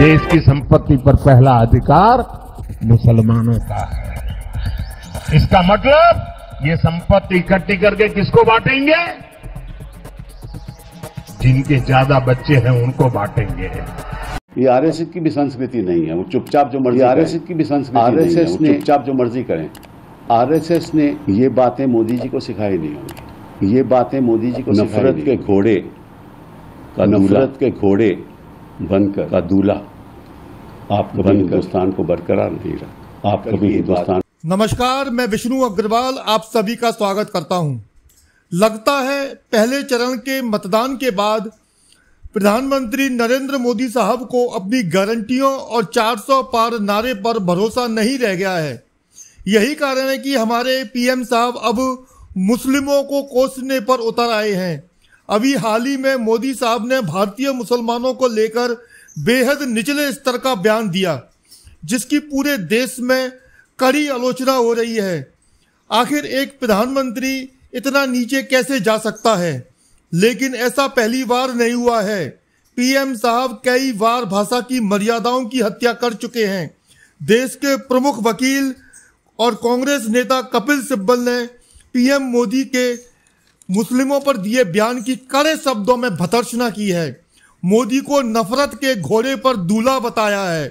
देश की संपत्ति पर पहला अधिकार मुसलमानों का है। इसका मतलब ये संपत्ति इकट्ठी करके किसको बांटेंगे? जिनके ज्यादा बच्चे हैं उनको बांटेंगे। ये आरएसएस की भी संस्कृति नहीं है, वो चुपचाप जो मर्जी आरएसएस की भी संस्कृति आरएसएस ने चुपचाप जो मर्जी करें। आरएसएस ने ये बातें मोदी जी को सिखाई नहीं होंगी। ये बातें मोदी जी को नफरत के घोड़े बनकर का दूल्हा आप कभी हिंदुस्तान को बरकरार नहीं रहा। आप कभी हिंदुस्तान। नमस्कार, मैं विष्णु अग्रवाल आप सभी का स्वागत करता हूं। लगता है पहले चरण के मतदान के बाद प्रधानमंत्री नरेंद्र मोदी साहब को अपनी गारंटियों और 400 पार नारे पर भरोसा नहीं रह गया है। यही कारण है कि हमारे पीएम साहब अब मुस्लिमों को कोसने पर उतर आए हैं। अभी हाल ही में मोदी साहब ने भारतीय मुसलमानों को लेकर बेहद निचले स्तर का बयान दिया, जिसकी पूरे देश में कड़ी आलोचना हो रही है। आखिर एक प्रधानमंत्री इतना नीचे कैसे जा सकता है? लेकिन ऐसा पहली बार नहीं हुआ है। पीएम साहब कई बार भाषा की मर्यादाओं की हत्या कर चुके हैं। देश के प्रमुख वकील और कांग्रेस नेता कपिल सिब्बल ने पीएम मोदी के मुस्लिमों पर दिए बयान की कड़े शब्दों में भर्त्सना की है। मोदी को नफरत के घोड़े पर दूल्हा बताया है।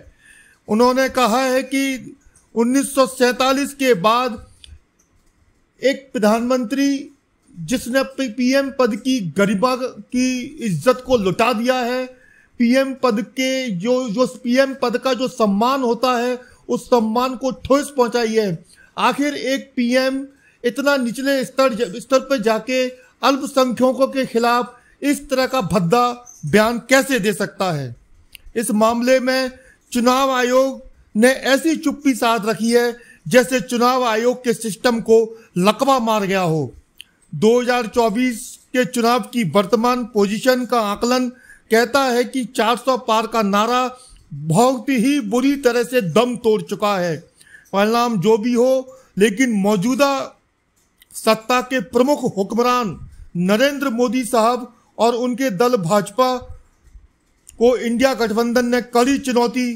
उन्होंने कहा है कि 1947 के बाद एक प्रधानमंत्री जिसने पीएम पद की गरिमा की इज्जत को लुटा दिया है, पीएम पद के जो पीएम पद का जो सम्मान होता है उस सम्मान को ठोस पहुंचाई है। आखिर एक पीएम इतना निचले स्तर पर जाके अल्पसंख्यकों के खिलाफ इस तरह का भद्दा बयान कैसे दे सकता है? इस मामले में चुनाव आयोग ने ऐसी चुप्पी साध रखी है जैसे चुनाव आयोग के सिस्टम को लकवा मार गया हो। 2024 के चुनाव की वर्तमान पोजीशन का आकलन कहता है कि 400 पार का नारा बहुत ही बुरी तरह से दम तोड़ चुका है। परिणाम जो भी हो, लेकिन मौजूदा सत्ता के प्रमुख हुक्मरान नरेंद्र मोदी साहब और उनके दल भाजपा को इंडिया गठबंधन ने कड़ी चुनौती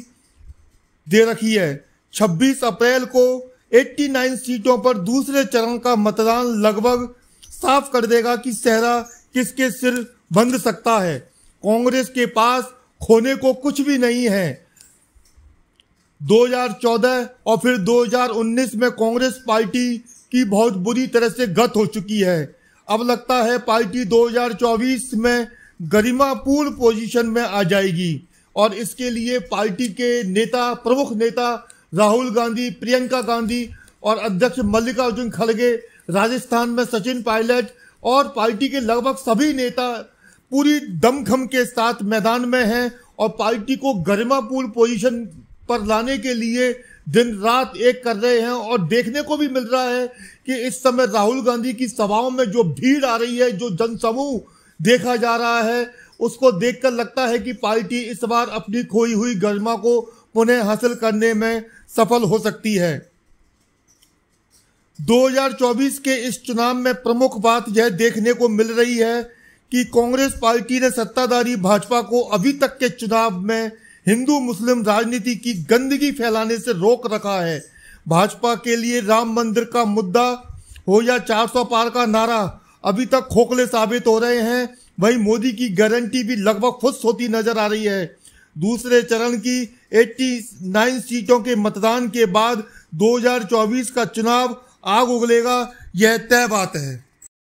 दे रखी है। 26 अप्रैल को 89 सीटों पर दूसरे चरण का मतदान लगभग साफ कर देगा कि सेहरा किसके सिर बंध सकता है। कांग्रेस के पास खोने को कुछ भी नहीं है। 2014 और फिर 2019 में कांग्रेस पार्टी की बहुत बुरी तरह से गत हो चुकी है। अब लगता है पार्टी 2024 में गरिमापूर्ण पोजीशन में आ जाएगी और इसके लिए पार्टी के प्रमुख नेता राहुल गांधी, प्रियंका गांधी और अध्यक्ष मल्लिकार्जुन खड़गे, राजस्थान में सचिन पायलट और पार्टी के लगभग सभी नेता पूरी दमखम के साथ मैदान में हैं और पार्टी को गरिमापूर्ण पोजीशन पर लाने के लिए दिन रात एक कर रहे हैं। और देखने को भी मिल रहा है कि इस समय राहुल गांधी की सभाओं में जो भीड़ आ रही है, जो जनसमूह देखा जा रहा है, उसको देखकर लगता है कि पार्टी इस बार अपनी खोई हुई गरिमा को पुनः हासिल करने में सफल हो सकती है। 2024 के इस चुनाव में प्रमुख बात यह देखने को मिल रही है कि कांग्रेस पार्टी ने सत्ताधारी भाजपा को अभी तक के चुनाव में हिंदू मुस्लिम राजनीति की गंदगी फैलाने से रोक रखा है। भाजपा के लिए राम मंदिर का मुद्दा हो या 400 पार का नारा अभी तक खोखले साबित हो रहे हैं। वहीं मोदी की गारंटी भी लगभग फुस होती नजर आ रही है। दूसरे चरण की 89 सीटों के मतदान के बाद 2024 का चुनाव आग उगलेगा, यह तय बात है।